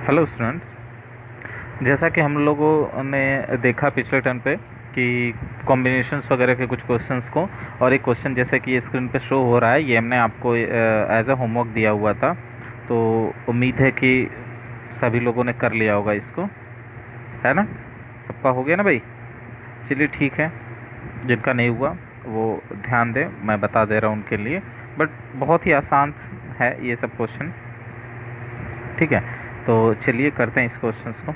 Hello students. जैसा कि हम लोगों ने देखा पिछले टर्म पे कि कॉम्बिनेशंस वगैरह के कुछ क्वेश्चंस को, और एक क्वेश्चन जैसे कि ये स्क्रीन पे शो हो रहा है, ये हमने आपको एज अ होमवर्क दिया हुआ था। तो उम्मीद है कि सभी लोगों ने कर लिया होगा इसको, है ना? सबका हो गया ना भाई? चलिए ठीक है। जिनका नहीं हुआ वो ध्यान दें, मैं बता दे रहा हूँ उनके लिए। बट बहुत ही आसान है ये सब क्वेश्चन। ठीक है, तो चलिए करते हैं इस क्वेश्चंस को।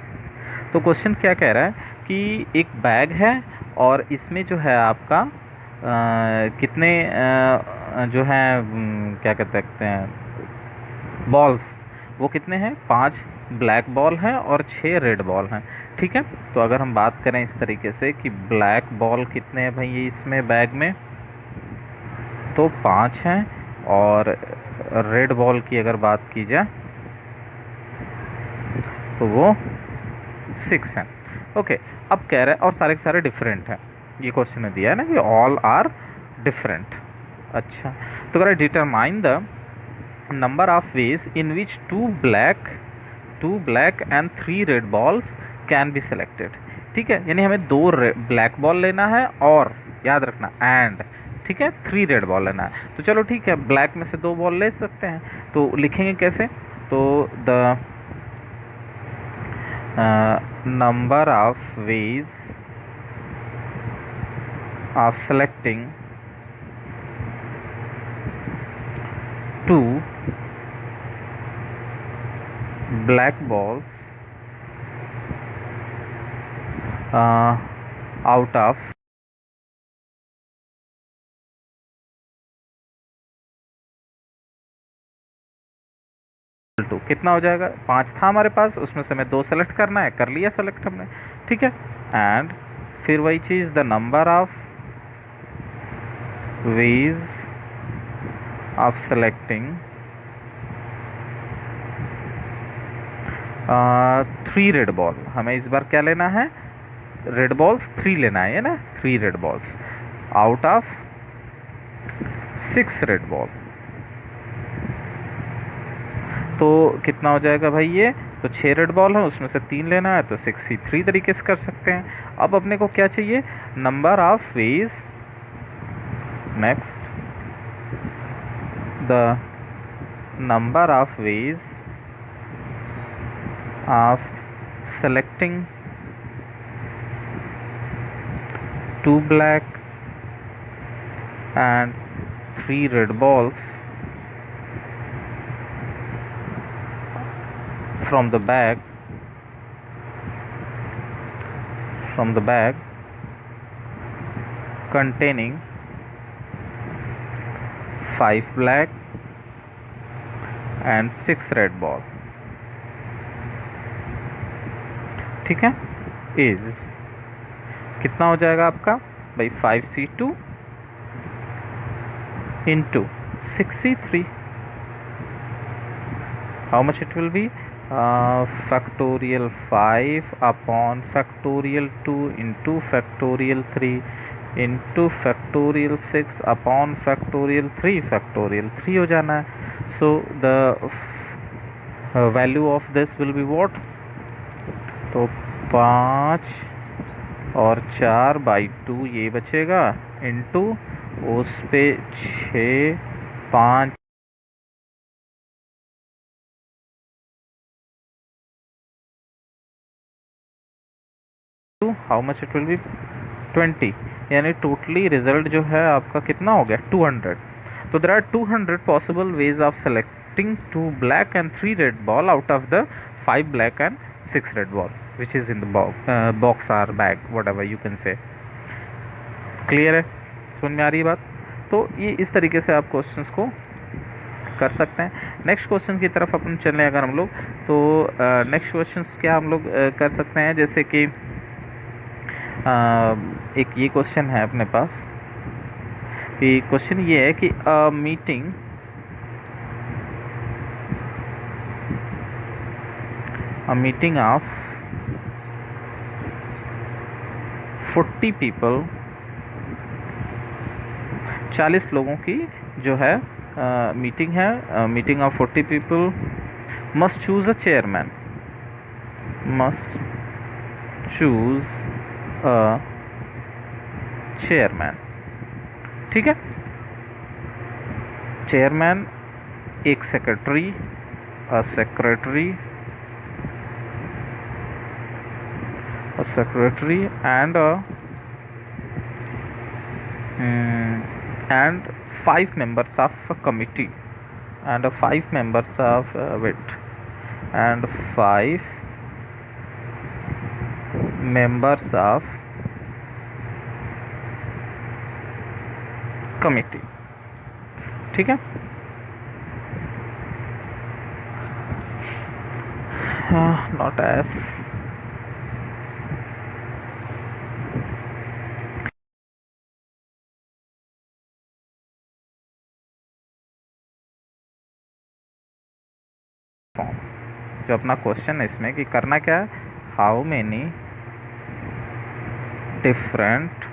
तो क्वेश्चन क्या कह रहा है कि एक बैग है और इसमें जो है आपका कितने जो है क्या कहते हैं बॉल्स, वो कितने हैं? 5 ब्लैक बॉल हैं और 6 रेड बॉल हैं। ठीक है, तो अगर हम बात करें इस तरीके से कि ब्लैक बॉल कितने हैं भाई ये इसमें बैग में, तो 5 हैं। और रेड बॉल की अगर बात की जाए तो वो 6 हैं। ओके, अब कह रहा है और सारे के सारे डिफरेंट हैं। ये क्वेश्चन ने दिया है ना कि ऑल आर डिफरेंट। अच्छा, तो कह रहा है determine the number of ways in which two black and 3 red balls can be selected. ठीक है, यानी हमें 2 ब्लैक बॉल लेना है और याद रखना एंड, ठीक है, 3 रेड बॉल लेना है। तो चलो ठीक है, ब्लैक में से 2 बॉल ले सकते हैं। तो लिखेंगे कैसे? तो the number of ways of selecting 2 black balls out of two. कितना हो जाएगा? 5 था हमारे पास, उसमें से हमें 2 सेलेक्ट करना है, कर लिया सेलेक्ट हमने। ठीक है, एंड फिर वही चीज़, the number of ways of selecting 3 red ball. हमें इस बार क्या लेना है? रेड बॉल्स 3 लेना है ना, 3 red balls out of 6 red ball. तो कितना हो जाएगा भाई ये? तो 6 रेड बॉल है, उसमें से 3 लेना है, तो 63 तरीके से कर सकते हैं। अब अपने को क्या चाहिए? Number of veg, next the number of ways of selecting 2 black and 3 red balls from the bag containing 5 black and 6 red ball। ठीक है, इज कितना हो जाएगा आपका भाई? 5c2 into 6c3। how much it will be? Factorial 5 upon factorial 2 into factorial 3 into factorial 6 upon factorial 3 हो जाना है। so the value of this will be what? तो 5 और 4/2 ये बचेगा, इंटू उस पे 6 5। How much it will be? 20। यानी टोटली रिजल्ट जो है आपका कितना हो गया? 200। तो there are 200 possible ways of selecting 2 black and 3 red ball out of the 5 black and 6 red ball which is in the box or bag, whatever you can say. Clear है? समझ में आ रही है बात? तो ये इस तरीके से आप क्वेश्चंस को कर सकते हैं। नेक्स्ट क्वेश्चन की तरफ अपन चलें अगर हम लोग, तो नेक्स्ट क्वेश्चंस क्या हम लोग कर सकते हैं, जैसे कि एक ये क्वेश्चन है अपने पास कि क्वेश्चन ये है कि मीटिंग ऑफ 40 पीपल, 40 लोगों की जो है मीटिंग है, meeting of 40 people must choose a chairman. must choose a chairman. ठीक है, चेयरमैन, एक secretary, a secretary, and and 5 members of a committee, and 5 members of wait, and 5 members of committee. ठीक है, not as फॉर्म। जो अपना question है इसमें कि करना क्या है, how many different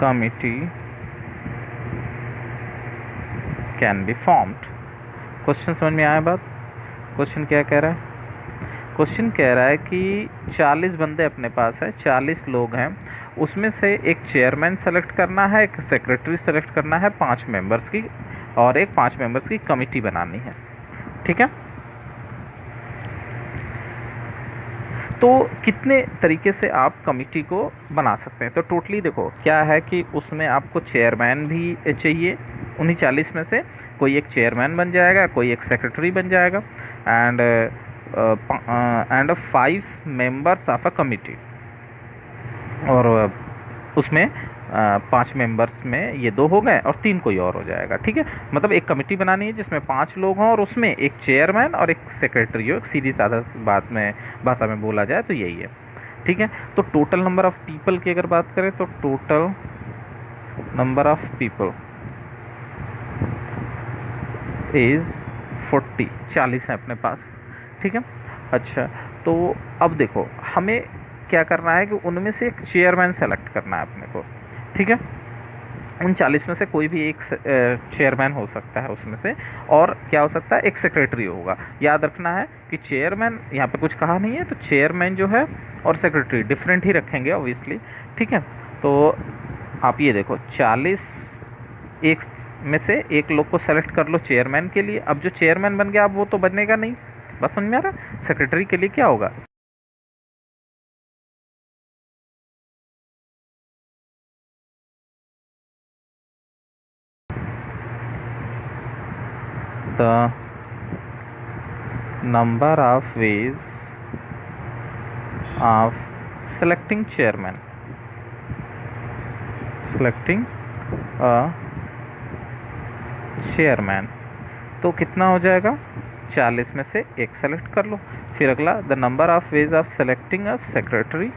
committee can be formed. Question समझ में आया बात? क्वेश्चन क्या कह रहा है? क्वेश्चन कह रहा है कि 40 बंदे अपने पास है, 40 लोग हैं, उसमें से एक चेयरमैन सेलेक्ट करना है, एक सेक्रेटरी सेलेक्ट करना है 5 मेंबर्स की, और एक 5 मेंबर्स की कमिटी बनानी है। ठीक है, तो कितने तरीके से आप कमिटी को बना सकते हैं? तो टोटली देखो क्या है कि उसमें आपको चेयरमैन भी चाहिए, उन्हीं 40 में से कोई एक चेयरमैन बन जाएगा, कोई एक सेक्रेटरी बन जाएगा, and 5 members of a committee, और उसमें 5 मेंबर्स में ये 2 हो गए और 3 कोई और हो जाएगा। ठीक है, मतलब एक कमेटी बनानी है जिसमें 5 लोग हों और उसमें एक चेयरमैन और एक सेक्रेटरी हो। एक सीधी साधा बात में भाषा में बोला जाए तो यही है। ठीक है, तो टोटल नंबर ऑफ पीपल की अगर बात करें तो total number of people is 40 है अपने पास। ठीक है, अच्छा, तो अब देखो हमें क्या करना है कि उनमें से एक चेयरमैन सेलेक्ट करना है अपने को। ठीक है, उन 40 में से कोई भी एक चेयरमैन हो सकता है उसमें से, और क्या हो सकता है, एक सेक्रेटरी होगा। याद रखना है कि चेयरमैन, यहाँ पे कुछ कहा नहीं है, तो चेयरमैन जो है और सेक्रेटरी डिफरेंट ही रखेंगे ऑब्वियसली। ठीक है, तो आप ये देखो 40 एक में से एक लोग को सेलेक्ट कर लो चेयरमैन के लिए। अब जो चेयरमैन बन गया अब वो तो बनेगा नहीं, बस समझ में आ रहा? सेक्रेटरी के लिए क्या होगा, the number of ways of selecting chairman, selecting a chairman, तो कितना हो जाएगा, 40 में से एक सेलेक्ट कर लो। फिर अगला the number of ways of selecting a secretary,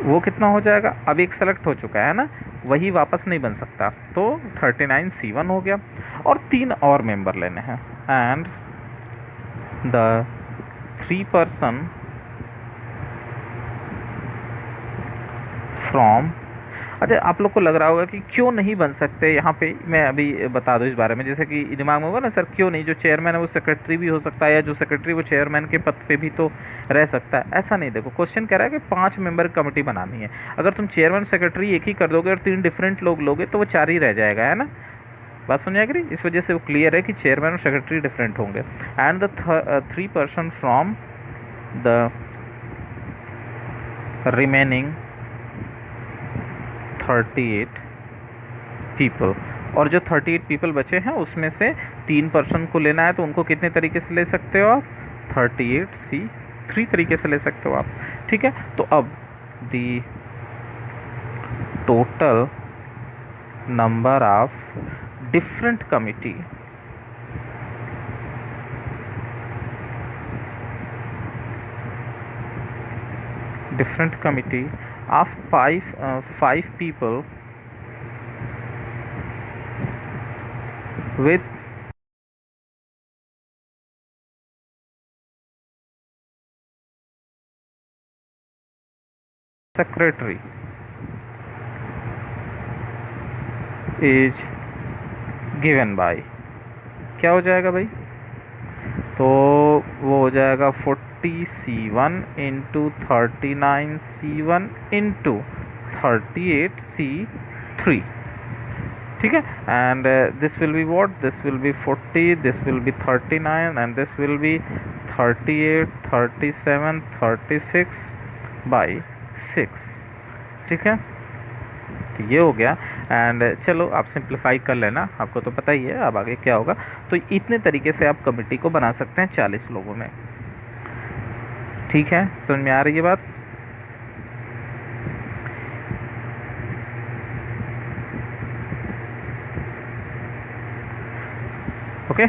वो कितना हो जाएगा, अब एक सेलेक्ट हो चुका है ना, वही वापस नहीं बन सकता, तो 39C1 हो गया, और 3 और मेंबर लेने हैं। एंड द 3 पर्सन फ्रॉम, अच्छा आप लोग को लग रहा होगा कि क्यों नहीं बन सकते, यहाँ पे मैं अभी बता दूँ इस बारे में। जैसे कि दिमाग में होगा ना सर क्यों नहीं, जो चेयरमैन है वो सेक्रेटरी भी हो सकता है, या जो सेक्रेटरी वो चेयरमैन के पद पे भी तो रह सकता है। ऐसा नहीं, देखो क्वेश्चन कह रहा है कि 5 मेंबर कमेटी बनानी है। अगर तुम चेयरमैन सेक्रेटरी एक ही कर दोगे और 3 डिफरेंट लोग लोगे तो वो 4 ही रह जाएगा, है ना? बात समझ आ गई? इस वजह से वो क्लियर है कि चेयरमैन और सेक्रेटरी डिफरेंट होंगे। And the 3 person from the remaining 38 people, और जो 38 पीपल बचे हैं उसमें से 3 पर्सन को लेना है, तो उनको कितने तरीके से ले सकते हो आप, 38C3 तरीके से ले सकते हो आप। ठीक है, तो अब दी total number of different committee of 5 people with secretary is given bye, क्या हो जाएगा भाई, तो वो हो जाएगा 40C1 into 39C1 into 38C3, ठीक है। And this will be what, this will be 40, this will be 39 and this will be 38, 37, 36 by 6, ठीक है। तो ये हो गया। एंड चलो आप सिंप्लीफाई कर लेना, आपको तो पता ही है अब आगे क्या होगा। तो इतने तरीके से आप कमेटी को बना सकते हैं 40 लोगों में, ठीक है। समझ में आ रही है बात? ओके,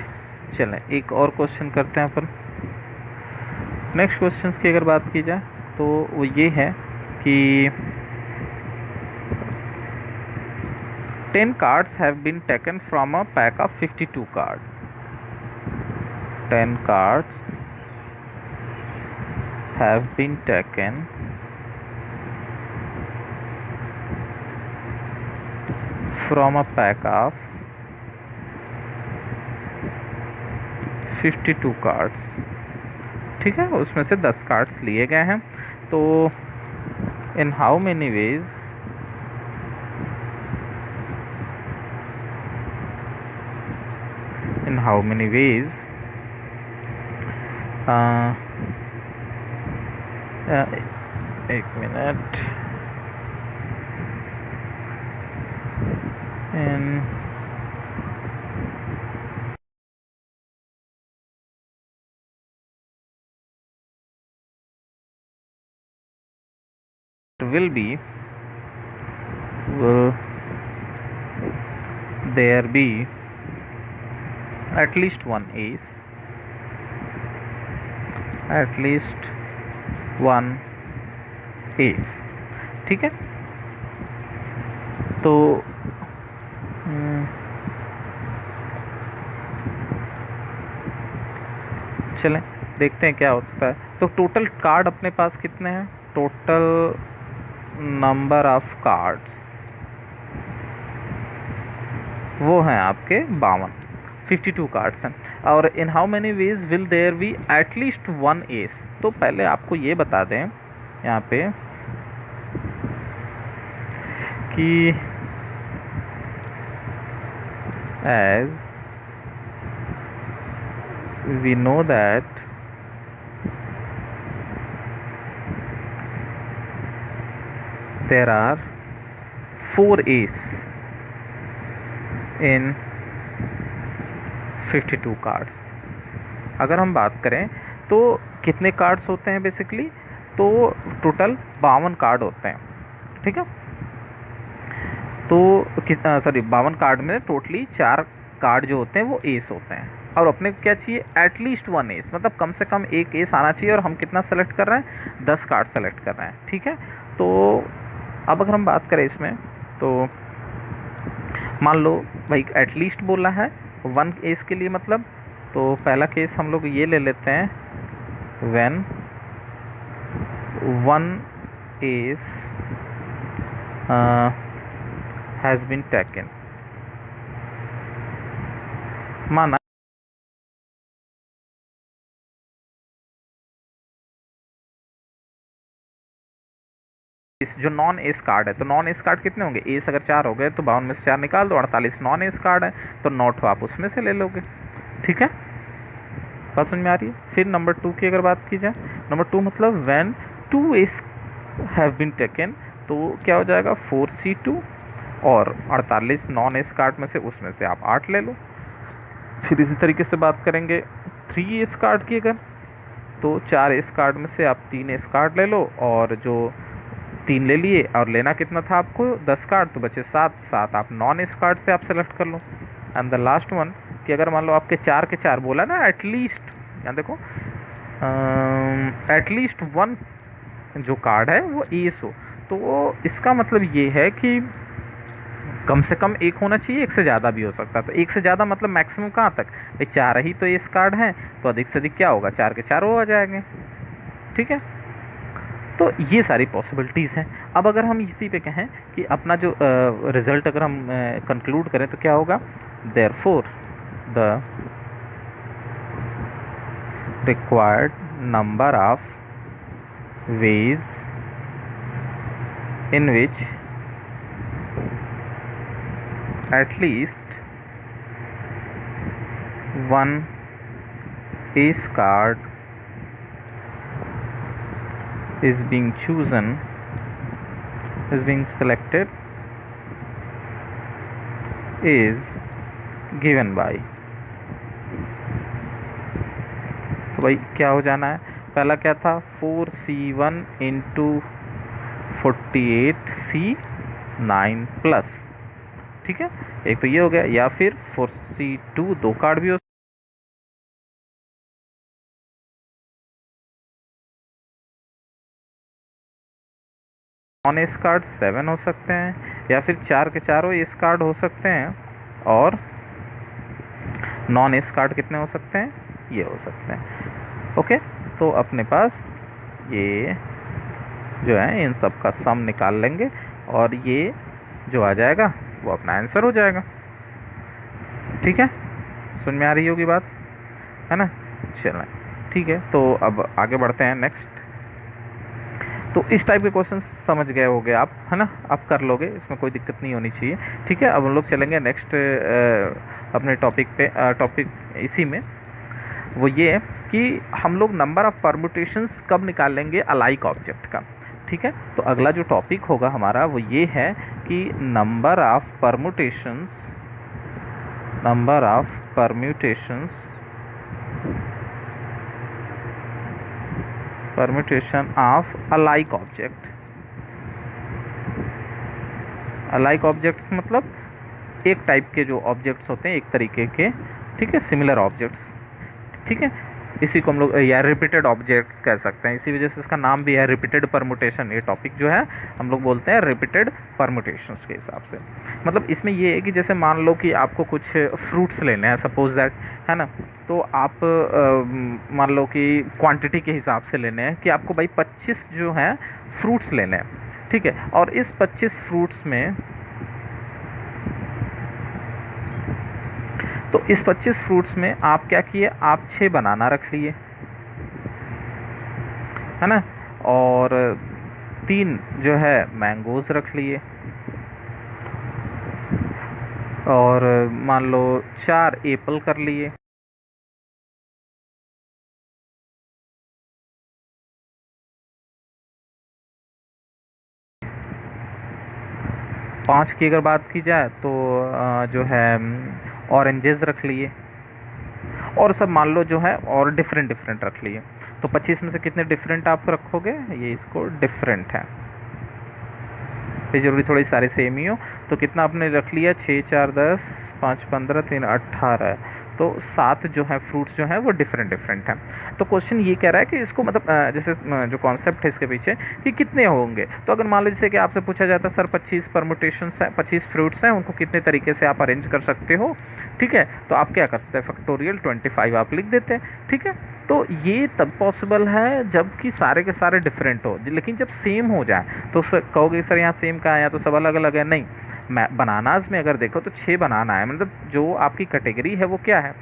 चलें एक और क्वेश्चन करते हैं अपन। नेक्स्ट क्वेश्चन की अगर बात की जाए तो वो ये है कि 10 cards have been taken from a pack of 52 cards. 10 cards have been taken from a pack of 52 cards, ठीक है। उसमें से 10 कार्ड्स लिए गए हैं। तो इन हाउ मेनी वेज एक minute, in will there be at least one ace, ठीक है। तो चलें देखते हैं क्या होता है। तो टोटल कार्ड अपने पास कितने हैं, टोटल नंबर ऑफ कार्ड्स वो हैं आपके 52, 52 कार्ड्स हैं। और in how many ways will there be at least one ace, तो पहले आपको ये बता दें यहाँ पे कि as we know that there are 4 A's in 52 cards. अगर हम बात करें तो कितने कार्ड्स होते हैं बेसिकली, तो टोटल 52 कार्ड होते हैं, ठीक है। तो सॉरी 52 कार्ड में टोटली 4 कार्ड जो होते हैं वो एस होते हैं। और अपने को क्या चाहिए, एटलीस्ट वन एस, मतलब कम से कम एक एस आना चाहिए। और हम कितना सेलेक्ट कर रहे हैं, 10 कार्ड सेलेक्ट कर रहे हैं, ठीक है। तो अब अगर हम बात करें इसमें तो मान लो भाई एटलीस्ट बोला है वन एस के लिए, मतलब तो पहला केस हम लोग ये ले लेते हैं, when one ace has been taken, माना जो नॉन एस कार्ड है, तो नॉन एस कार्ड कितने होंगे, एस अगर 4 हो गए तो 52 में से 4 निकाल दो, 48 नॉन एस कार्ड है, तो नोट आप उसमें से ले लोगे, ठीक है। बात समझ में आ रही है। फिर नंबर 2 की अगर बात की जाए, नंबर 2 मतलब when 2 ace have been taken, तो क्या हो जाएगा 4C2 और 48 नॉन एस कार्ड में से उसमें से आप 8 ले लो। फिर इसी तरीके से बात करेंगे 3 एस कार्ड की, अगर तो 4 एस कार्ड में से आप 3 एस कार्ड ले लो, और जो 3 ले लिए और लेना कितना था आपको 10 कार्ड, तो बचे 7 आप नॉन एस कार्ड से आप सेलेक्ट कर लो। एंड द लास्ट वन कि अगर मान लो आपके 4 के 4 बोला ना एटलीस्ट, यहाँ देखो एटलीस्ट वन जो कार्ड है वो एस हो, तो वो इसका मतलब ये है कि कम से कम एक होना चाहिए, एक से ज़्यादा भी हो सकता है। तो एक से ज़्यादा मतलब मैक्सिमम कहाँ तक भाई, 4 ही तो एस कार्ड हैं, तो अधिक से अधिक क्या होगा, 4 के 4 वो आ जाएंगे, ठीक है। तो ये सारी पॉसिबिलिटीज़ हैं। अब अगर हम इसी पे कहें कि अपना जो रिज़ल्ट अगर हम कंक्लूड करें तो क्या होगा, therefore the required number of ways in which at least one ace card is being chosen, is being selected, is given by। तो भाई क्या हो जाना है, पहला क्या था 4C1 इंटू 48C9 प्लस, ठीक है, एक तो ये हो गया, या फिर 4C2 दो कार्ड भी हो, नॉन एस कार्ड 7 हो सकते हैं, या फिर 4 के चारों एस कार्ड हो सकते हैं, और नॉन एस कार्ड कितने हो सकते हैं, ये हो सकते हैं। ओके, तो अपने पास ये जो है इन सब का सम निकाल लेंगे और ये जो आ जाएगा वो अपना आंसर हो जाएगा। ठीक है, समझ में आ रही होगी बात, है ना। चलें, ठीक है, तो अब आगे बढ़ते हैं नेक्स्ट। तो इस टाइप के क्वेश्चन समझ गए होगे आप, है ना, आप कर लोगे, इसमें कोई दिक्कत नहीं होनी चाहिए। ठीक है, अब हम लोग चलेंगे नेक्स्ट अपने टॉपिक पे। टॉपिक इसी में वो ये है कि हम लोग नंबर ऑफ़ परम्यूटेशंस कब निकाल लेंगे अलाइक ऑब्जेक्ट का। ठीक है, तो अगला जो टॉपिक होगा हमारा वो ये है कि number of permutations, number of permutations, permutation of alike object. Alike objects मतलब एक टाइप के जो ऑब्जेक्ट्स होते हैं, एक तरीके के, ठीक है, सिमिलर ऑब्जेक्ट्स। ठीक है, इसी को हम लोग या रिपीटेड ऑब्जेक्ट्स कह सकते हैं, इसी वजह से इसका नाम भी है रिपीटेड परम्यूटेशन। ये टॉपिक जो है हम लोग बोलते हैं रिपीटेड परम्यूटेशंस के हिसाब से। मतलब इसमें ये है कि जैसे मान लो कि आपको कुछ फ्रूट्स लेने हैं, सपोज दैट, है ना, तो आप मान लो कि क्वांटिटी के हिसाब से लेने हैं कि आपको भाई 25 जो हैं फ्रूट्स लेने हैं। ठीक है, और इस 25 फ्रूट्स में, तो इस 25 फ्रूट्स में आप क्या किए, आप 6 बनाना रख लिए, है ना, और 3 जो है मैंगोज रख लिए, और मान लो 4 एप्पल कर लिए, 5 की अगर बात की जाए तो जो है ऑरेंजेस रख लिए, और सब मान लो जो है और डिफरेंट डिफरेंट रख लिए। तो 25 में से कितने डिफरेंट आप रखोगे, ये इसको डिफरेंट है, फिर जरूरी थोड़ी सारे सेम ही हो। तो कितना आपने रख लिया, 6 4 10 5 15 3 18, तो 7 जो है फ्रूट्स जो हैं वो डिफरेंट डिफरेंट हैं। तो क्वेश्चन ये कह रहा है कि इसको मतलब जैसे जो कॉन्सेप्ट है इसके पीछे कि कितने होंगे। तो अगर मान लो जैसे कि आपसे पूछा जाता है सर 25 परम्यूटेशंस हैं, 25 फ्रूट्स हैं, उनको कितने तरीके से आप अरेंज कर सकते हो। ठीक है, तो आप क्या कर सकते हैं, फैक्टोरियल 25 आप लिख देते हैं। ठीक है, तो ये तब पॉसिबल है जब कि सारे के सारे डिफरेंट हो, लेकिन जब सेम हो जाए तो कहोगे सर यहाँ सेम का है, या तो सब अलग अलग है। नहीं, मैं बनानाज में अगर देखो तो 6 बनाना है, मतलब जो आपकी कैटेगरी है वो क्या है,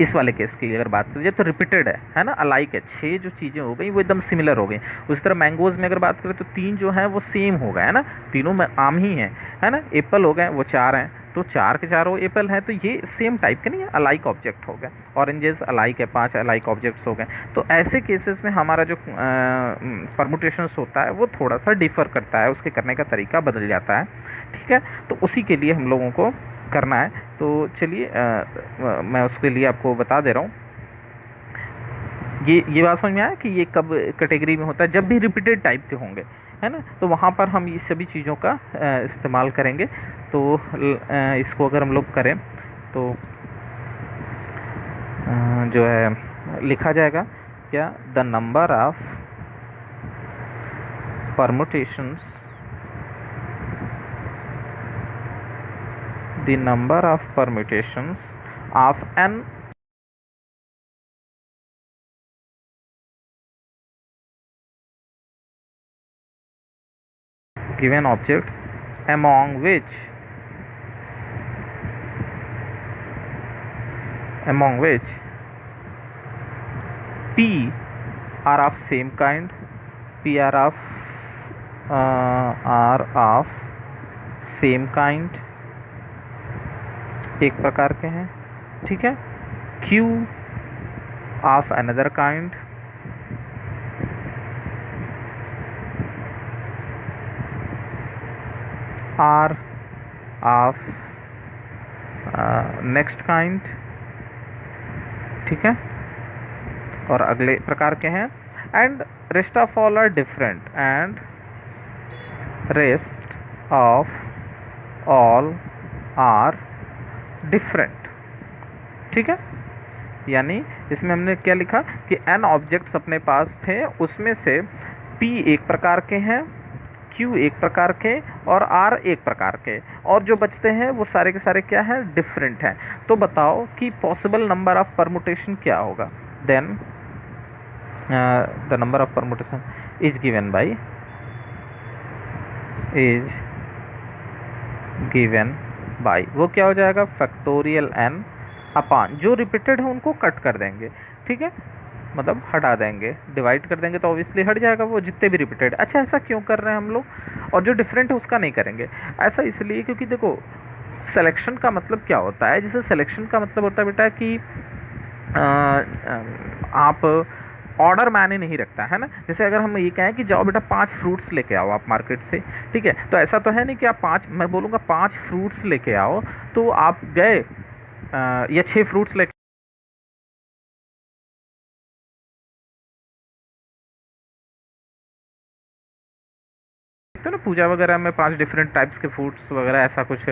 इस वाले केस की अगर बात करें तो रिपीटेड है ना, अलाइक है, 6 जो चीज़ें हो गई वो एकदम सिमिलर हो गई। उसी तरह मैंगोज में अगर बात करें तो 3 जो हैं वो सेम हो गए, है ना, तीनों में आम ही हैं, है ना। एप्पल हो गए वो 4 हैं, तो 4 के चारों एप्पल हैं, तो ये सेम टाइप के नहीं है, अलाइक ऑब्जेक्ट हो गए। ऑरेंजेस अलाइक है, 5 अलाइक ऑब्जेक्ट्स हो गए। तो ऐसे केसेस में हमारा जो परम्यूटेशंस होता है वो थोड़ा सा डिफ़र करता है, उसके करने का तरीका बदल जाता है। ठीक है, तो उसी के लिए हम लोगों को करना है। तो चलिए मैं उसके लिए आपको बता दे रहा हूँ। ये बात समझ में आया कि ये कब कैटेगरी में होता है, जब भी रिपीटेड टाइप के होंगे, है ना, तो वहाँ पर हम इस सभी चीज़ों का इस्तेमाल करेंगे। तो इसको अगर हम लोग करें तो जो है लिखा जाएगा क्या, the number of permutations, the number of permutations of n given objects among which P are of same kind, P are of same kind, एक प्रकार के हैं, ठीक है। Q of another kind, R of next kind, ठीक है, और अगले प्रकार के हैं। And rest of all are different, and rest of all are different, ठीक है। यानी इसमें हमने क्या लिखा कि n ऑब्जेक्ट्स अपने पास थे, उसमें से p एक प्रकार के हैं, q एक प्रकार के और r एक प्रकार के, और जो बचते हैं वो सारे के सारे क्या हैं, डिफरेंट हैं। तो बताओ कि पॉसिबल नंबर ऑफ परमुटेशन क्या होगा। Then the number of permutation is given by वो क्या हो जाएगा, फैक्टोरियल n अपान, जो रिपीटेड है उनको कट कर देंगे, ठीक है, मतलब हटा देंगे, डिवाइड कर देंगे तो ऑब्वियसली हट जाएगा वो जितने भी रिपीटेड। अच्छा, ऐसा क्यों कर रहे हैं हम लोग, और जो डिफरेंट है उसका नहीं करेंगे। ऐसा इसलिए क्योंकि देखो सिलेक्शन का मतलब क्या होता है, जैसे सिलेक्शन का मतलब होता है बेटा कि आप ऑर्डर मायने नहीं रखता है ना। जैसे अगर हम ये कहें कि जाओ बेटा 5 फ्रूट्स लेके आओ आप मार्केट से, ठीक है, तो ऐसा तो है नहीं कि आप 5, मैं बोलूँगा 5 फ्रूट्स लेके आओ, तो आप गए या 6 फ्रूट्स लेके तो ना पूजा वगैरह में 5 डिफरेंट टाइप्स के फ्रूट्स वगैरह ऐसा कुछ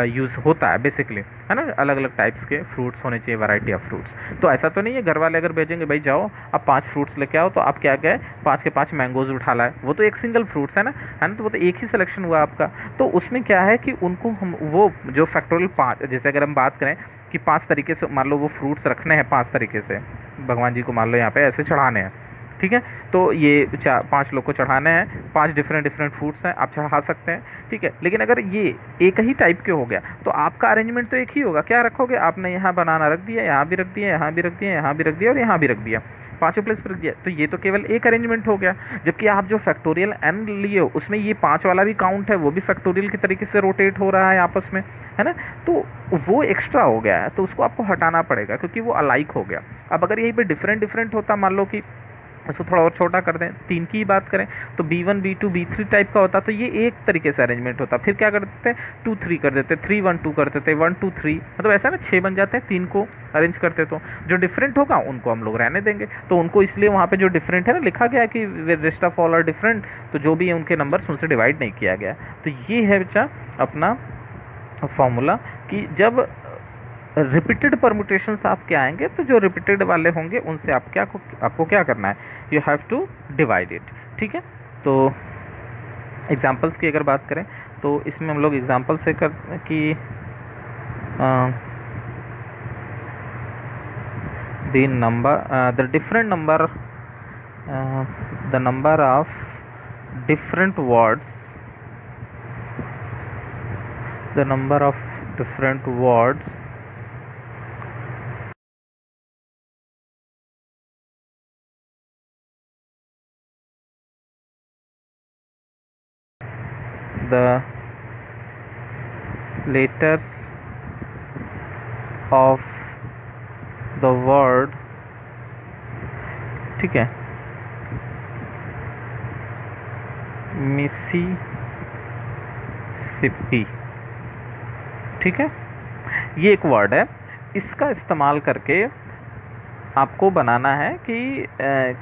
यूज़ होता है बेसिकली, है ना, अलग अलग टाइप्स के फ्रूट्स होने चाहिए, वैरायटी ऑफ फ्रूट्स। तो ऐसा तो नहीं है घर वाले अगर भेजेंगे भाई जाओ अब 5 फ्रूट्स लेके आओ, तो आप क्या गए 5 के 5 मैंगोज उठा लाए, वो तो एक सिंगल फ्रूट्स है ना, तो वो तो एक ही सिलेक्शन हुआ आपका। तो उसमें क्या है कि उनको हम वो जो फैक्टोरियल 5, जैसे अगर हम बात करें कि 5 तरीके से मान लो वो फ्रूट्स रखने हैं 5 तरीके से, भगवान जी को मान लो यहाँ पे ऐसे चढ़ाने हैं, ठीक है, तो ये 5 लोग को चढ़ाने हैं, 5 डिफरेंट फ्रूट्स हैं, आप चढ़ा सकते हैं, ठीक है। लेकिन अगर ये एक ही टाइप के हो गया तो आपका अरेंजमेंट तो एक ही होगा, क्या रखोगे आपने, यहाँ बनाना रख दिया, यहाँ भी रख दिया, यहाँ भी रख दिया, यहाँ भी रख दिया और यहाँ भी रख दिया, 5 प्लेस पर रख दिया, तो ये तो केवल एक अरेंजमेंट हो गया। जबकि आप जो फैक्टोरियल n लिए हो उसमें ये 5 वाला भी काउंट है, वो भी फैक्टोरियल की तरीके से रोटेट हो रहा है आपस में, है ना, तो वो एक्स्ट्रा हो गया है, तो उसको आपको हटाना पड़ेगा क्योंकि वो अलाइक हो गया। अब अगर यहीं पे डिफरेंट होता, मान लो कि इसको थोड़ा और छोटा कर दें, 3 की बात करें तो B1 B2 B3 टाइप का होता, तो ये एक तरीके से अरेंजमेंट होता। फिर क्या कर देते हैं 2 3 कर देते, 3 1 2 कर देते, 1 2 3, मतलब ऐसा ना 6 बन जाते हैं, 3 को अरेंज करते। तो जो डिफरेंट होगा उनको हम लोग रहने देंगे, तो उनको इसलिए वहाँ पे जो डिफरेंट है ना लिखा गया है कि rest of all are different, तो जो भी है उनके नंबर्स उनसे डिवाइड नहीं किया गया। तो ये है बच्चा अपना फॉर्मूला कि जब रिपीटेड परमुटेशंस आपके आएंगे तो जो रिपीटेड वाले होंगे उनसे आपको क्या करना है, you have to divide it, ठीक है। तो एग्जांपल्स की अगर बात करें तो इसमें हम लोग एग्जांपल से कर कि the different number the number of different words the number of different words the letters of the word, ठीक है, मिसिसिपी, ठीक है, ये एक वर्ड है, इसका इस्तेमाल करके आपको बनाना है कि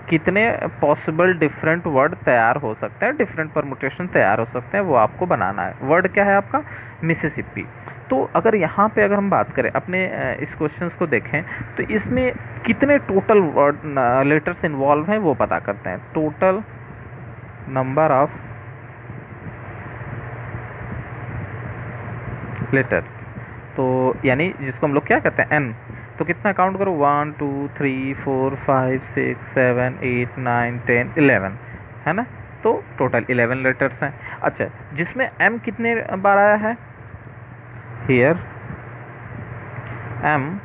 कितने पॉसिबल डिफरेंट वर्ड तैयार हो सकते हैं, डिफरेंट परमुटेशन तैयार हो सकते हैं, वो आपको बनाना है। वर्ड क्या है आपका, मिसिसिपी। तो अगर यहाँ पे अगर हम बात करें अपने इस क्वेश्चंस को देखें तो इसमें कितने टोटल वर्ड लेटर्स इन्वॉल्व हैं वो पता करते हैं। टोटल नंबर ऑफ लेटर्स, तो यानी जिसको हम लोग क्या कहते हैं n, तो कितना काउंट करो 1 2 3 4 5 6 7 8 9 10 11, है ना, तो टोटल 11 लेटर्स हैं। अच्छा, जिसमें एम कितने बार आया है, हियर एम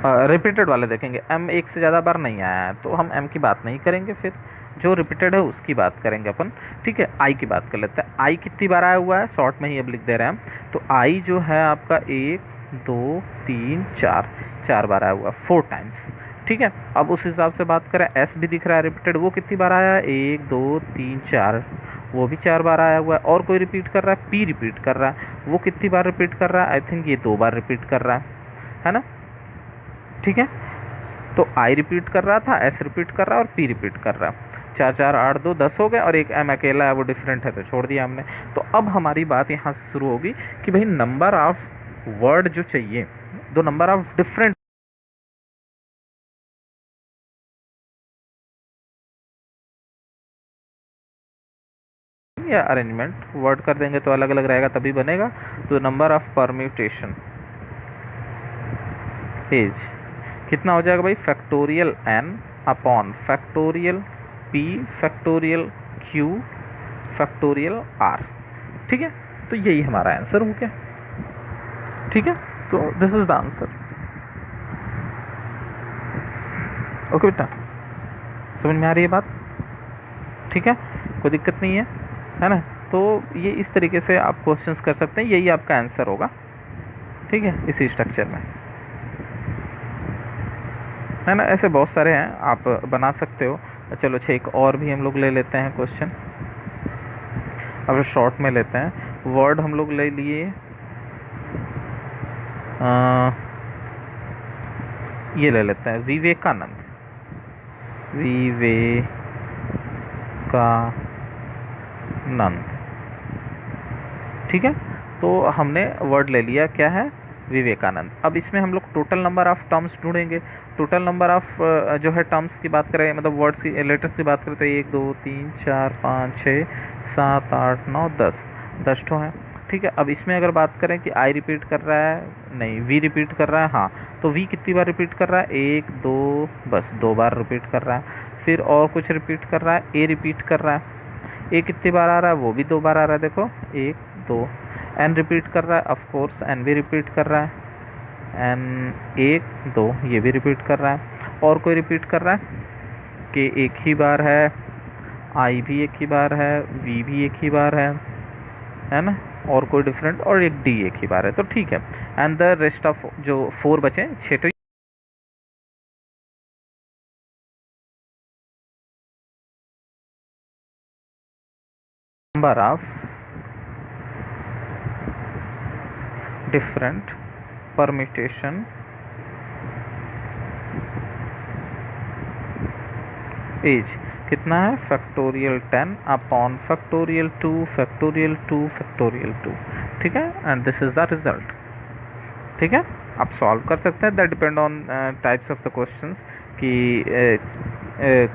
रिपीटेड वाले देखेंगे, एम एक से ज़्यादा बार नहीं आया है तो हम एम की बात नहीं करेंगे, फिर जो रिपीटेड है उसकी बात करेंगे अपन। ठीक है, आई की बात कर लेते हैं। आई कितनी बार आया हुआ है, शॉर्ट में ही अब लिख दे रहे हैं हम। तो आई जो है आपका 1 2 3 4, 4 बार आया हुआ है, 4 टाइम्स। ठीक है, अब उस हिसाब से बात करें, एस भी दिख रहा है रिपीटेड, वो कितनी बार आया है, 1 2 3 4, वो भी 4 बार आया हुआ है। और कोई रिपीट कर रहा है, पी रिपीट कर रहा है, वो कितनी बार रिपीट कर रहा है, आई थिंक ये 2 बार रिपीट कर रहा है ना। ठीक है, तो आई रिपीट कर रहा था, एस रिपीट कर रहा है और पी रिपीट कर रहा है। 4 4 8 2 10 हो गए, और एक एम अकेला है वो डिफरेंट है तो छोड़ दिया हमने। तो अब हमारी बात यहाँ से शुरू होगी कि भाई नंबर ऑफ वर्ड जो चाहिए, दो नंबर ऑफ डिफरेंट या अरेंजमेंट वर्ड कर देंगे तो अलग अलग रहेगा तभी बनेगा। तो नंबर ऑफ परम्यूटेशन इज कितना हो जाएगा भाई, factorial n upon factorial p factorial q factorial r. ठीक है, तो यही हमारा आंसर हो गया। ठीक है, तो this is the answer. Okay बेटा, समझ में आ रही है बात। ठीक है, कोई दिक्कत नहीं है ना। तो ये इस तरीके से आप क्वेश्चंस कर सकते हैं, यही आपका आंसर होगा। ठीक है, इसी स्ट्रक्चर में है ना। ऐसे बहुत सारे हैं, आप बना सकते हो। चलो अच्छा, एक और भी हम लोग ले लेते हैं क्वेश्चन, अब शॉर्ट में लेते हैं। वर्ड हम लोग ले लिए, ये ले लेते हैं विवेकानंद। विवेकानंद। ठीक है, तो हमने वर्ड ले लिया, क्या है, विवेकानंद। अब इसमें हम लोग टोटल नंबर ऑफ टर्म्स ढूंढेंगे। टोटल नंबर ऑफ जो है टर्म्स की बात करें, मतलब वर्ड्स की, लेटर्स की बात करें तो 1 2 3 4 5 6 7 8 9 10, 10 ठो हैं। ठीक है, अब इसमें अगर बात करें कि आई रिपीट कर रहा है, नहीं वी रिपीट कर रहा है, हाँ, तो वी कितनी बार रिपीट कर रहा है, 1 2, बस 2 बार रिपीट कर रहा है। फिर और कुछ रिपीट कर रहा है, ए रिपीट कर रहा है, ए कितनी बार आ रहा है, वो भी 2 बार आ रहा है, देखो 1 2। एन रिपीट कर रहा है, ऑफ कोर्स एन भी रिपीट कर रहा है, एन 1 2 ये भी रिपीट कर रहा है। और कोई रिपीट कर रहा है कि एक ही बार है, आई भी एक ही बार है, वी भी एक ही बार है ना, और कोई डिफरेंट, और एक डी एक ही बार है, तो ठीक है। एंड द रेस्ट ऑफ जो 4 बचे, 6 तो number of different permutation as कितना है, factorial 10 upon factorial 2 factorial 2 factorial 2। ठीक है, and this is the result. ठीक है, आप सॉल्व कर सकते हैं, that depend on types of the questions कि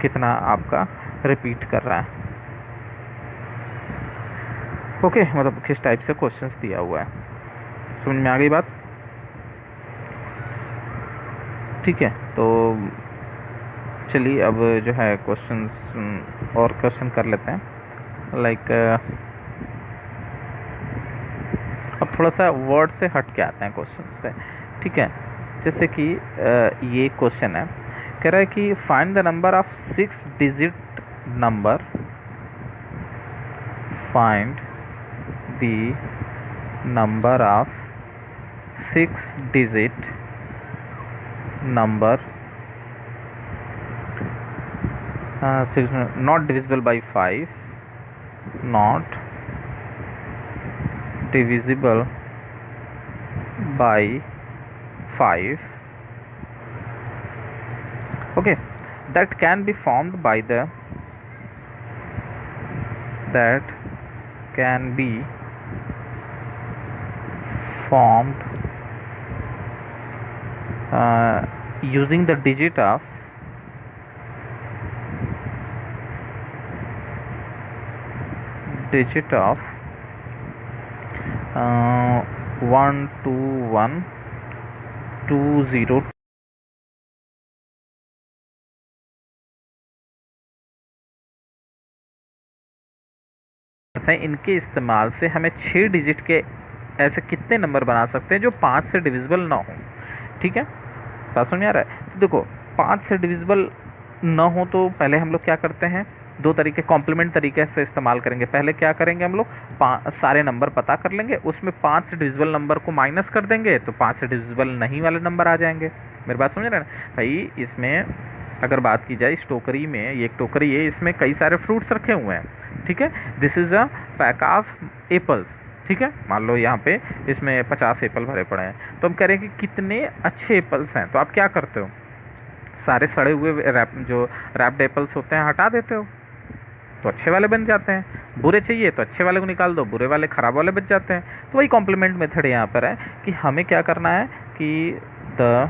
कितना आपका रिपीट कर रहा है। ओके, मतलब किस टाइप से क्वेश्चंस दिया हुआ है, समझ में आ गई बात। ठीक है, तो चलिए अब जो है क्वेश्चंस और क्वेश्चन कर लेते हैं। लाइक अब थोड़ा सा वर्ड से हट के आते हैं क्वेश्चंस पे। ठीक है, जैसे कि ये क्वेश्चन है, कह रहा है कि find the number of 6 digit number, find the number of 6 digit number not divisible by 5, not divisible by 5, okay, that can be formed by the, that can be formed using the digit of digit of 1 2 1 2 0 हैं, इनके इस्तेमाल से हमें 6 digit के ऐसे कितने number बना सकते हैं जो 5 से डिविजिबल ना हो। ठीक है, बात समझ में आ रहा है? तो देखो 5 से डिविजिबल ना हो तो पहले हम लोग क्या करते हैं, दो तरीके कॉम्प्लीमेंट तरीके से इस्तेमाल करेंगे। पहले क्या करेंगे हम लोग, सारे नंबर पता कर लेंगे, उसमें 5 से डिविजिबल नंबर को माइनस कर देंगे तो 5 से डिविजिबल नहीं वाले नंबर आ जाएंगे। मेरी बात समझ रहे हैं ना भाई? इसमें अगर बात की जाए इस टोकरी में, ये एक टोकरी है, इसमें कई सारे फ्रूट्स रखे हुए हैं। ठीक है, this is a pack of apples. ठीक है, मान लो यहाँ पे इसमें 50 एप्पल भरे पड़े हैं, तो हम कह रहे हैं कि कितने अच्छे एप्पल्स हैं। तो आप क्या करते हो, सारे सड़े हुए रैप्ड एप्पल्स होते हैं हटा देते हो, तो अच्छे वाले बन जाते हैं। बुरे चाहिए तो अच्छे वाले को निकाल दो, बुरे वाले खराब वाले बच जाते हैं। तो वही कॉम्प्लीमेंट मेथड यहाँ पर है कि हमें क्या करना है कि द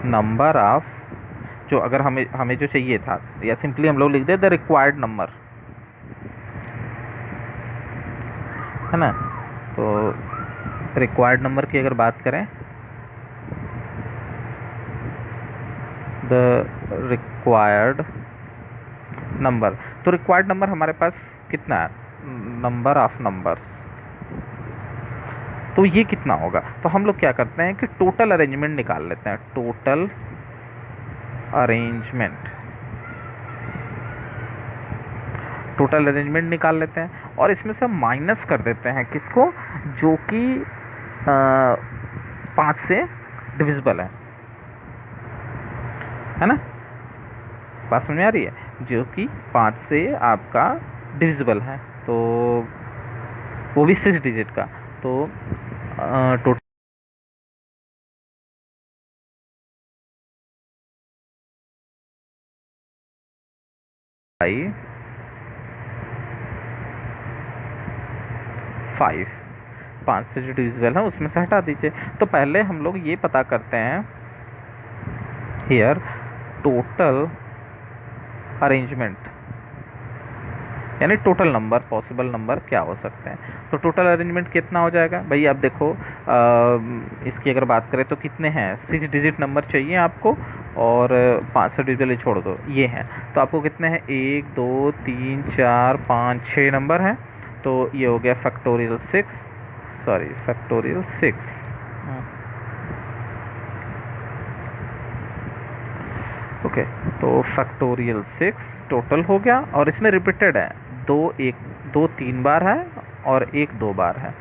नंबर ऑफ, जो अगर हमें जो चाहिए था, या सिंपली हम लोग लिख दे द रिक्वायर्ड नंबर, है ना। तो रिक्वायर्ड नंबर की अगर बात करें, द रिक्वायर्ड नंबर, तो रिक्वायर्ड नंबर हमारे पास कितना है, नंबर ऑफ नंबर्स, तो ये कितना होगा। तो हम लोग क्या करते हैं कि टोटल अरेंजमेंट निकाल लेते हैं, टोटल अरेंजमेंट, टोटल अरेंजमेंट निकाल लेते हैं और इसमें से माइनस कर देते हैं किसको, जो कि 5 से डिविजिबल है ना। बात समझ में आ रही है? जो कि 5 से आपका डिविजिबल है, तो वो भी 6 डिजिट का। तो टोटल 5 से जो डिविजिबल है उसमें से हटा दीजिए। तो पहले हम लोग ये पता करते हैं हियर टोटल अरेंजमेंट, यानी टोटल नंबर, पॉसिबल नंबर क्या हो सकते हैं। तो टोटल अरेंजमेंट कितना हो जाएगा भाई, आप देखो इसकी अगर बात करें तो कितने हैं, 6 डिजिट नंबर चाहिए आपको, और 5 से डिजिटल छोड़ दो, ये हैं। तो आपको कितने हैं, 1 2 3 4 5 6 नंबर हैं। तो ये हो गया फैक्टोरियल 6। ओके, तो फैक्टोरियल 6 टोटल हो गया, और इसमें रिपीटेड है, 2 3 बार है और 1 2 बार है।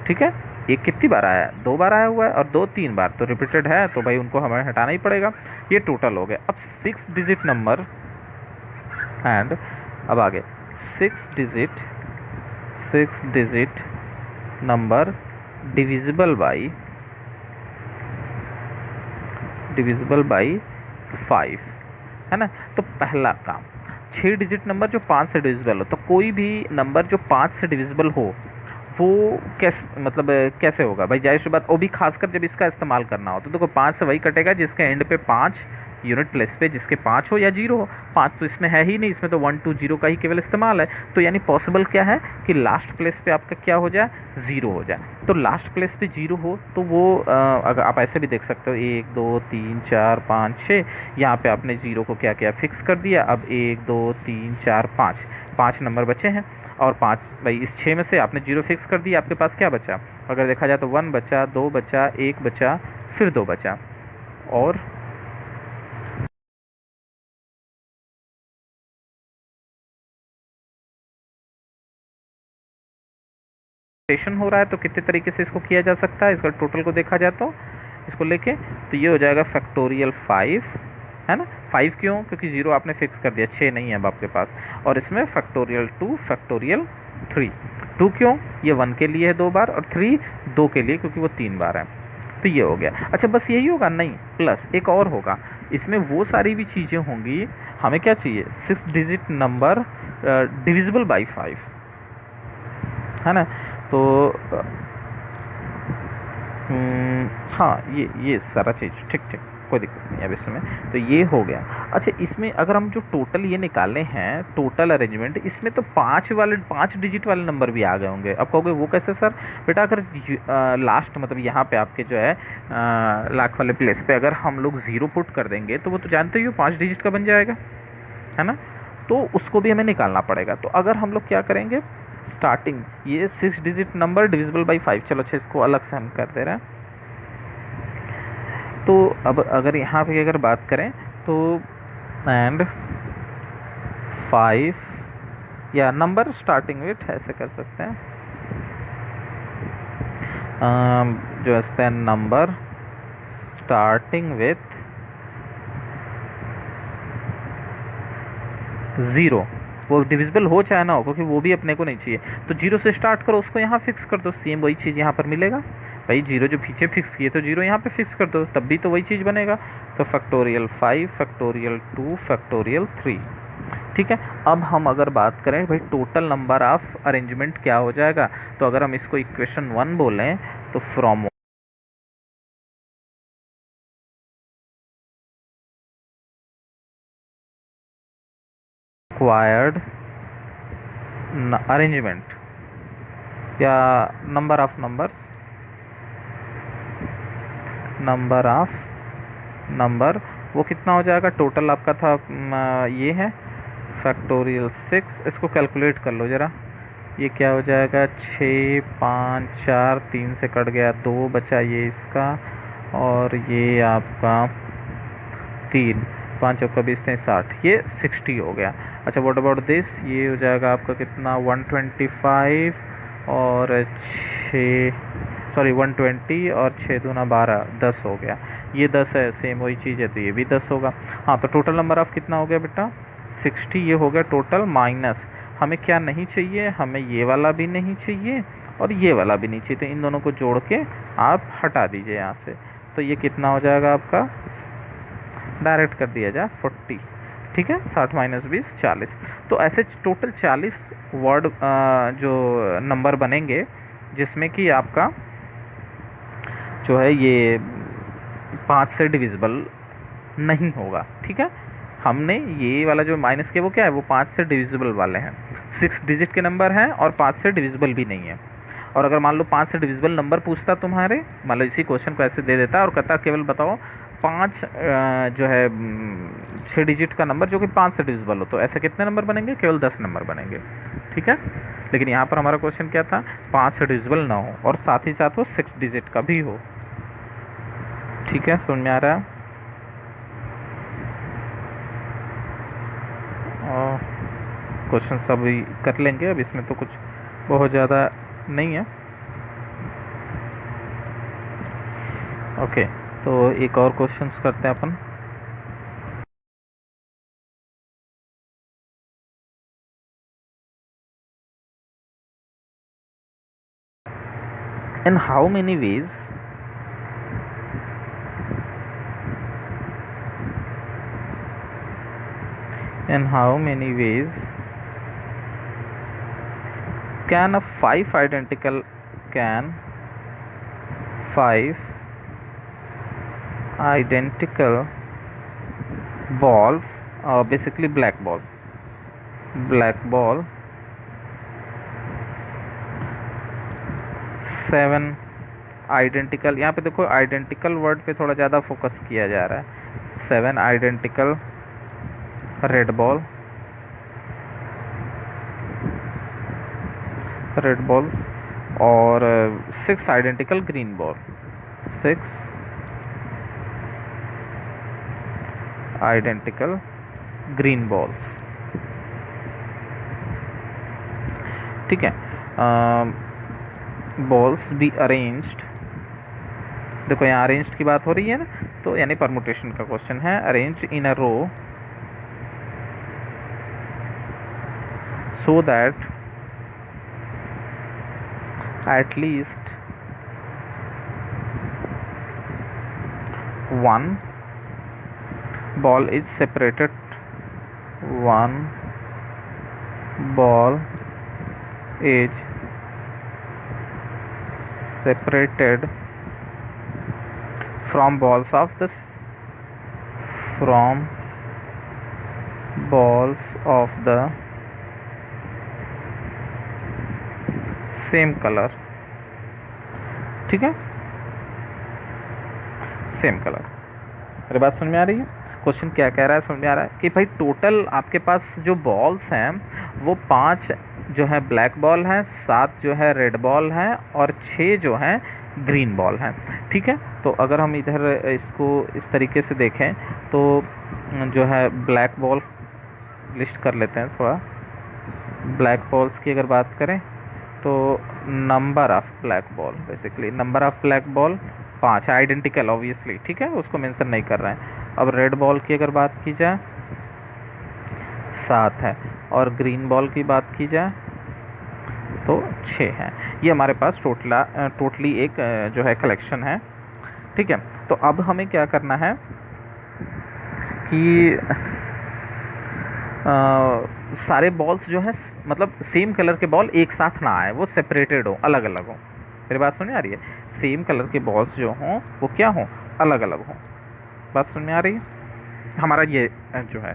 ठीक है, एक कितनी बार आया है, 2 बार आया हुआ है, और 2 3 बार तो रिपीटेड है, तो भाई उनको हमें हटाना ही पड़ेगा। ये टोटल हो गया। अब 6 डिजिट नंबर, एंड अब आगे 6 डिजिट नंबर डिविजिबल बाई 5, है ना। तो पहला काम, 6 डिजिट नंबर जो 5 से डिविजिबल हो, तो कोई भी नंबर जो 5 से डिविजिबल हो वो कैसे होगा भाई, जाहिर सी बात, वो भी खासकर जब इसका इस्तेमाल करना हो। तो देखो 5 से वही कटेगा जिसके एंड पे 5 यूनिट प्लेस पे, जिसके 5 हो या 0 हो। 5 तो इसमें है ही नहीं, इसमें तो 1 2 0 का ही केवल इस्तेमाल है। तो यानी पॉसिबल क्या है कि लास्ट प्लेस पे आपका क्या हो जाए, 0 हो जाए। तो लास्ट प्लेस पे 0 हो तो वो अगर आप ऐसे भी देख सकते हो, 1 2 3 4 5 6, यहाँ पे आपने 0 को क्या किया, फिक्स कर दिया। अब 1 2 3 4 5 नंबर बचे हैं, और 5 भाई इस 6 में से आपने 0 फिक्स कर दिया, आपके पास क्या बचा, अगर देखा जाए तो 1 बचा, 2 बचा, 1 बचा, फिर 2 बचा, और रोटेशन हो रहा है। तो कितने तरीके से इसको किया जा सकता है, इसका टोटल को देखा जाए तो इसको लेके, तो ये हो जाएगा फैक्टोरियल 5, है ना। 5 क्यों, क्योंकि 0 आपने फिक्स कर दिया, 6 नहीं है अब आपके पास। और इसमें फैक्टोरियल 2, फैक्टोरियल 3। 2 क्यों, ये 1 के लिए है 2 बार, और 3 2 के लिए क्योंकि वो 3 बार है। तो ये हो गया। अच्छा, बस यही होगा, नहीं, प्लस एक और होगा, इसमें वो सारी भी चीज़ें होंगी। हमें क्या चाहिए, 6 डिजिट नंबर डिविजिबल बाई 5, है ना। तो हाँ, ये सारा चीज़ ठीक, कोई दिक्कत नहीं है अब इसमें। तो ये हो गया। अच्छा, इसमें अगर हम जो टोटल ये निकाले हैं, टोटल अरेंजमेंट, इसमें तो 5 डिजिट वाले नंबर भी आ गए होंगे। अब कहोगे वो कैसे सर, बेटा अगर लास्ट मतलब यहाँ पे आपके जो है लाख वाले प्लेस पे अगर हम लोग 0 पुट कर देंगे तो वो तो जानते ही हो 5 डिजिट का बन जाएगा, है ना। तो उसको भी हमें निकालना पड़ेगा। तो अगर हम लोग क्या करेंगे, स्टार्टिंग ये 6 डिजिट नंबर डिविजिबल बाई 5, चलो अच्छा इसको अलग से हम कर दे रहे हैं। तो अब अगर यहाँ पे अगर बात करें तो एंड 5 या नंबर स्टार्टिंग विथ ऐसे कर सकते हैं, जो है नंबर स्टार्टिंग विथ 0, वो डिविजिबल हो चाहे ना हो, क्योंकि वो भी अपने को नहीं चाहिए। तो 0 से स्टार्ट करो, उसको यहाँ फिक्स कर दो, सेम वही चीज़ यहाँ पर मिलेगा। भाई 0 जो पीछे फिक्स किए तो 0 यहाँ पे फिक्स कर दो, तब भी तो वही चीज़ बनेगा। तो फैक्टोरियल 5, फैक्टोरियल 2, फैक्टोरियल 3। ठीक है, अब हम अगर बात करें भाई टोटल नंबर ऑफ अरेंजमेंट क्या हो जाएगा, तो अगर हम इसको इक्वेशन 1 बोलें तो फ्रॉम रिक्वायर्ड अरेंजमेंट या number of numbers, number of number वो कितना हो जाएगा, टोटल आपका था ये है फैक्टोरियल 6। इसको कैलकुलेट कर लो ज़रा, ये क्या हो जाएगा, 6 5 4 3 से कट गया 2 बचा ये इसका, और ये आपका 3 5 का 20 60, ये 60 हो गया। अच्छा व्हाट अबाउट दिस, ये हो जाएगा आपका कितना 125 और 120 और 6 दूना 12, 10 हो गया। ये 10 है, सेम वही चीज़ है, तो ये भी 10 होगा। हाँ तो टोटल नंबर ऑफ कितना हो गया बेटा 60, ये हो गया टोटल, माइनस हमें क्या नहीं चाहिए, हमें ये वाला भी नहीं चाहिए और ये वाला भी नहीं चाहिए, तो इन दोनों को जोड़ के आप हटा दीजिए यहाँ से। तो ये कितना हो जाएगा आपका, डायरेक्ट कर दिया जाए 40। ठीक है, 60 माइनस 20 40। तो ऐसे टोटल 40 वर्ड जो नंबर बनेंगे, जिसमें कि आपका जो है ये 5 से डिविजिबल नहीं होगा। ठीक है, हमने ये वाला जो माइनस किया वो क्या है, वो 5 से डिविजिबल वाले हैं, 6 डिजिट के नंबर हैं और 5 से डिविजिबल भी नहीं है। और अगर मान लो 5 से डिविजिबल नंबर पूछता तुम्हारे, मान लो इसी क्वेश्चन को ऐसे दे देता और कहता केवल बताओ 5 जो है 6 डिजिट का नंबर जो कि 5 से डिविजिबल हो, तो ऐसे कितने नंबर बनेंगे, केवल 10 नंबर बनेंगे। ठीक है, लेकिन यहाँ पर हमारा क्वेश्चन क्या था, 5 से डिविजिबल ना हो और साथ ही साथ वो 6 डिजिट का भी हो। ठीक है, समझ में आ रहा है। क्वेश्चन सब कर लेंगे, अब इसमें तो कुछ बहुत ज़्यादा नहीं है। ओके, तो एक और क्वेश्चंस करते हैं अपन। In how many ways can a 5 identical balls, basically black ball 7 identical, यहाँ पे देखो आइडेंटिकल वर्ड पे थोड़ा ज़्यादा फोकस किया जा रहा है, 7 आइडेंटिकल रेड बॉल्स और 6 identical green ball, 6 identical green balls. ठीक है, बॉल्स बी अरेंज्ड, देखो यहाँ अरेंज्ड की बात हो रही है ना, तो यानी परमुटेशन का क्वेश्चन है, arranged in a row so that at least one ball is separated, one ball is separated from balls of the same colour. ठीक है, सेम कलर। मेरी बात समझ में आ रही है। क्वेश्चन क्या कह रहा है समझ में आ रहा है कि भाई टोटल आपके पास जो बॉल्स हैं वो 5 जो है ब्लैक बॉल हैं, 7 जो है रेड बॉल हैं और 6 जो हैं ग्रीन बॉल हैं। ठीक है, तो अगर हम इधर इसको इस तरीके से देखें तो जो है ब्लैक बॉल लिस्ट कर लेते हैं थोड़ा। ब्लैक बॉल्स की अगर बात करें तो number of black ball, basically number of black ball 5 है, आइडेंटिकल ऑब्वियसली, ठीक है, उसको मेंशन नहीं कर रहे हैं। अब रेड बॉल की अगर बात की जाए 7 है और ग्रीन बॉल की बात की जाए तो 6 है। ये हमारे पास टोटली एक जो है कलेक्शन है। ठीक है, तो अब हमें क्या करना है कि सारे बॉल्स जो है मतलब सेम कलर के बॉल एक साथ ना आए, वो सेपरेटेड हो, अलग अलग हो। मेरी बात समझ में आ रही है? सेम कलर के बॉल्स जो हों वो क्या हों, अलग अलग हों। बात समझ में आ रही है? हमारा ये जो है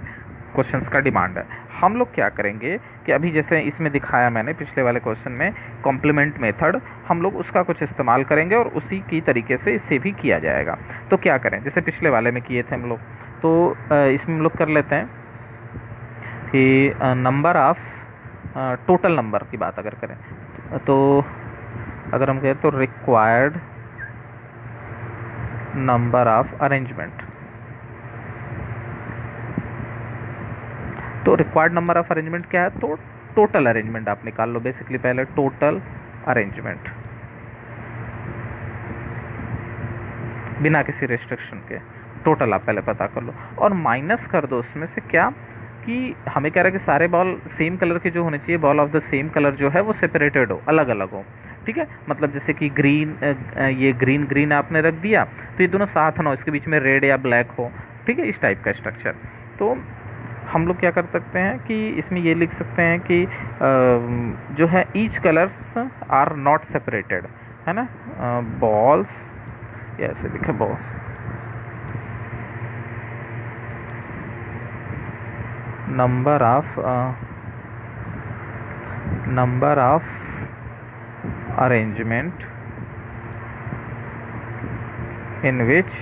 क्वेश्चंस का डिमांड है। हम लोग क्या करेंगे कि अभी जैसे इसमें दिखाया मैंने पिछले वाले क्वेश्चन में कॉम्प्लीमेंट मेथड, हम लोग उसका कुछ इस्तेमाल करेंगे और उसी की तरीके से इससे भी किया जाएगा। तो क्या करें, जैसे पिछले वाले में किए थे हम लोग, तो इसमें हम लोग कर लेते हैं कि नंबर ऑफ टोटल नंबर की बात अगर करें तो अगर हम कहें तो रिक्वायर्ड नंबर ऑफ अरेंजमेंट, तो रिक्वायर्ड नंबर ऑफ अरेंजमेंट क्या है, तो टोटल अरेंजमेंट आप निकाल लो। बेसिकली पहले टोटल अरेंजमेंट बिना किसी रिस्ट्रिक्शन के टोटल आप पहले पता कर लो और माइनस कर दो उसमें से क्या कि हमें कह रहा है कि सारे बॉल सेम कलर के जो होने चाहिए, ball of the same colour जो है वो सेपरेटेड हो, अलग अलग हो। ठीक है, मतलब जैसे कि ग्रीन, ये ग्रीन ग्रीन आपने रख दिया तो ये दोनों साथ ना हो, इसके बीच में रेड या ब्लैक हो। ठीक है, इस टाइप का स्ट्रक्चर। तो हम लोग क्या कर सकते हैं कि इसमें ये लिख सकते हैं कि जो है each colours are not separated, है ना, बॉल्स, ऐसे लिखे balls, number of arrangement in which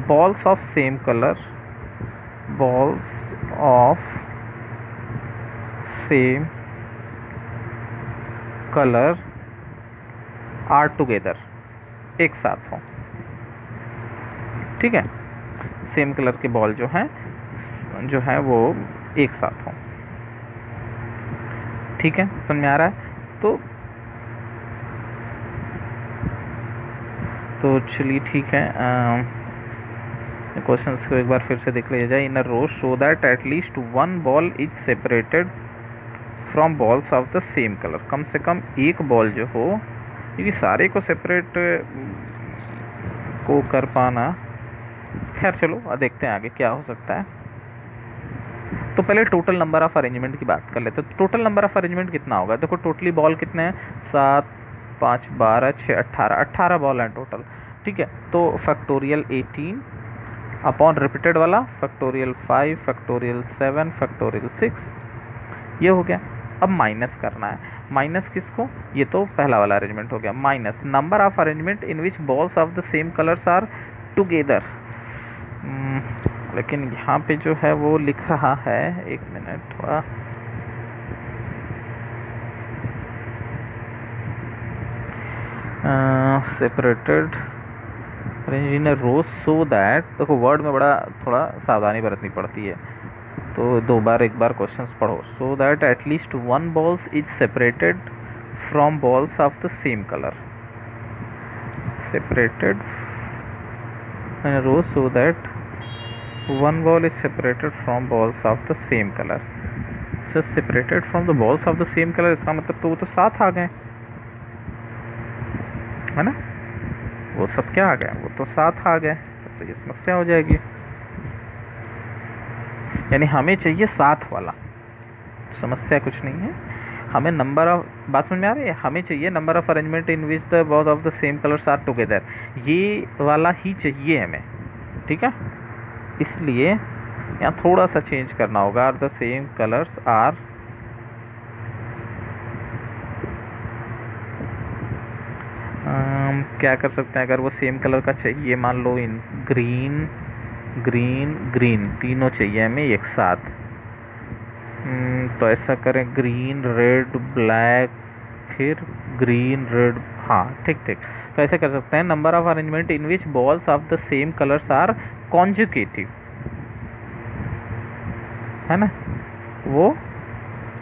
balls of same color are together, एक साथ हो। ठीक है, सेम कलर के बॉल जो है वो एक साथ हो। ठीक है, समझ में आ रहा है? तो चलिए ठीक है, क्वेश्चंस को एक बार फिर से देख लिया जाए। In a row so that at least one ball is separated from balls of the same colour, कम से कम एक बॉल जो हो, क्योंकि सारे को सेपरेट को कर पाना, खैर चलो देखते हैं आगे क्या हो सकता है। तो पहले टोटल नंबर ऑफ अरेंजमेंट की बात कर लेते हैं। तो टोटल नंबर ऑफ अरेंजमेंट कितना होगा? देखो टोटली बॉल कितने हैं, 7 5 12 6 18 बॉल हैं टोटल। ठीक है, तो फैक्टोरियल 18 अपॉन रिपीटेड वाला फैक्टोरियल 5 फैक्टोरियल 7 फैक्टोरियल 6, ये हो गया। अब माइनस करना है, माइनस किसको, ये तो पहला वाला अरेंजमेंट हो गया, minus number of arrangement in which balls of the same colours are together. लेकिन यहाँ पे जो है वो लिख रहा है, एक मिनट थोड़ा, separated arrange in a row so that, देखो वर्ड में बड़ा थोड़ा सावधानी बरतनी पड़ती है, तो एक बार क्वेश्चंस पढ़ो। So that at least one balls is separated from balls of the same colour, separated in a row so that one ball is separated from balls of the same color। so separated from the balls of the same color, इसका मतलब तो वो तो साथ आ गए, है ना, वो सब क्या आ गए, वो तो साथ आ गए, तो ये समस्या हो जाएगी। यानी हमें चाहिए साथ वाला, समस्या कुछ नहीं है, हमें नंबर ऑफ, बात समझ में आ रही है, हमें चाहिए number of arrangement in which the ball of the same colours are together, ये वाला ही चाहिए हमें। ठीक है, इसलिए यहाँ थोड़ा सा चेंज करना होगा, are the same colours are क्या कर सकते हैं, अगर वो सेम कलर का चाहिए, मान लो इन ग्रीन ग्रीन ग्रीन तीनों चाहिए हमें एक साथ। तो ऐसा करें, ग्रीन रेड ब्लैक, फिर ग्रीन रेड, हाँ ठीक ठीक। तो ऐसे कर सकते हैं, number of arrangement in which balls of the same colours are consecutive, है ना, वो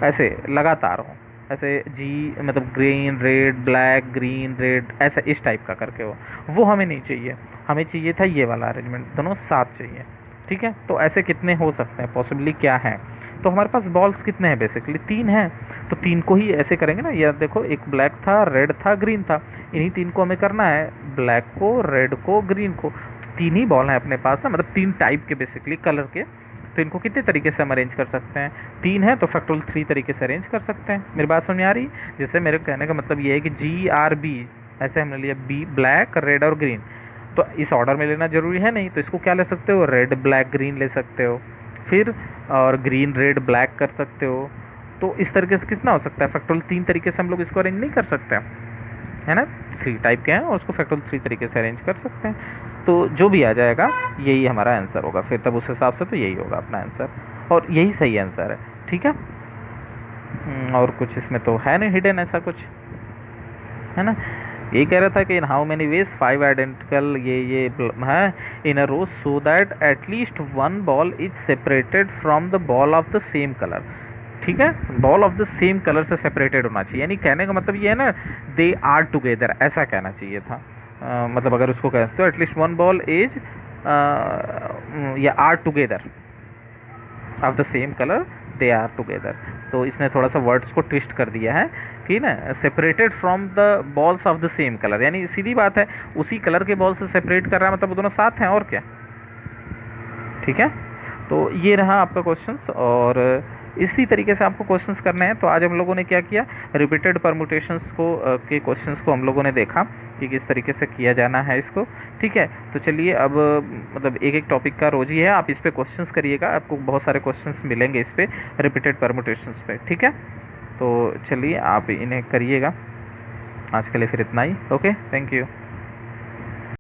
ऐसे लगातार हो, ऐसे जी मतलब green red black green red, ऐसा इस टाइप का करके वो हमें नहीं चाहिए। हमें चाहिए था ये वाला अरेंजमेंट, दोनों साथ चाहिए। ठीक है, तो ऐसे कितने हो सकते हैं, पॉसिबली क्या है। तो हमारे पास बॉल्स कितने हैं, बेसिकली 3 हैं। तो 3 को ही ऐसे करेंगे ना, या देखो एक ब्लैक था, रेड था, ग्रीन था, इन्हीं 3 को हमें करना है, ब्लैक को, रेड को, ग्रीन को। 3 ही बॉल हैं अपने पास ना, मतलब 3 टाइप के बेसिकली कलर के। तो इनको कितने तरीके से हम अरेंज कर सकते हैं, 3 है तो फैक्टोरियल 3 तरीके से अरेंज कर सकते हैं। मेरी बात समझ में आ रही। जैसे मेरे कहने का मतलब ये है कि GRB, ऐसे हमने लिया बी, ब्लैक रेड और ग्रीन। तो इस ऑर्डर में लेना जरूरी है नहीं, तो इसको क्या ले सकते हो, रेड ब्लैक ग्रीन ले सकते हो, फिर और ग्रीन रेड ब्लैक कर सकते हो। तो इस तरीके से कितना हो सकता है, फैक्टोरियल 3 तरीके से हम लोग इसको अरेंज नहीं कर सकते, है ना। 3 टाइप के हैं और उसको फैक्टोरियल 3 तरीके से अरेंज कर सकते हैं। तो जो भी आ जाएगा यही हमारा आंसर होगा, फिर तब उस हिसाब से तो यही होगा अपना आंसर, और यही सही आंसर है। ठीक है, और कुछ इसमें तो है नहीं हिडन ऐसा कुछ, है ना। ये कह रहा था कि in how many ways 5 identical ये है in a row so that at least 1 ball is separated from the ball of the same colour. ठीक है, ball of the same colour से सेपरेटेड होना चाहिए, यानी कहने का मतलब ये है ना, दे आर टुगेदर, ऐसा कहना चाहिए था। मतलब अगर उसको कहते तो एटलीस्ट 1 बॉल इज या are together of the same colour, they are together. तो इसने थोड़ा सा वर्ड्स को ट्विस्ट कर दिया है कि ना, separated from the balls of the same colour, यानी सीधी बात है, उसी कलर के बॉल से सेपरेट कर रहा है, मतलब वो दोनों साथ हैं, और क्या। ठीक है, तो ये रहा आपका क्वेश्चंस, और इसी तरीके से आपको क्वेश्चंस करने हैं। तो आज हम लोगों ने क्या किया, रिपीटेड परमुटेशंस को के क्वेश्चंस को हम लोगों ने देखा कि किस तरीके से किया जाना है इसको। ठीक है, तो चलिए अब मतलब एक एक टॉपिक का रोज ही है, आप इस पे क्वेश्चंस करिएगा, आपको बहुत सारे क्वेश्चंस मिलेंगे इस पे, रिपीटेड परमुटेशंस पे। ठीक है, तो चलिए आप इन्हें करिएगा। आज के लिए फिर इतना ही, ओके, थैंक यू।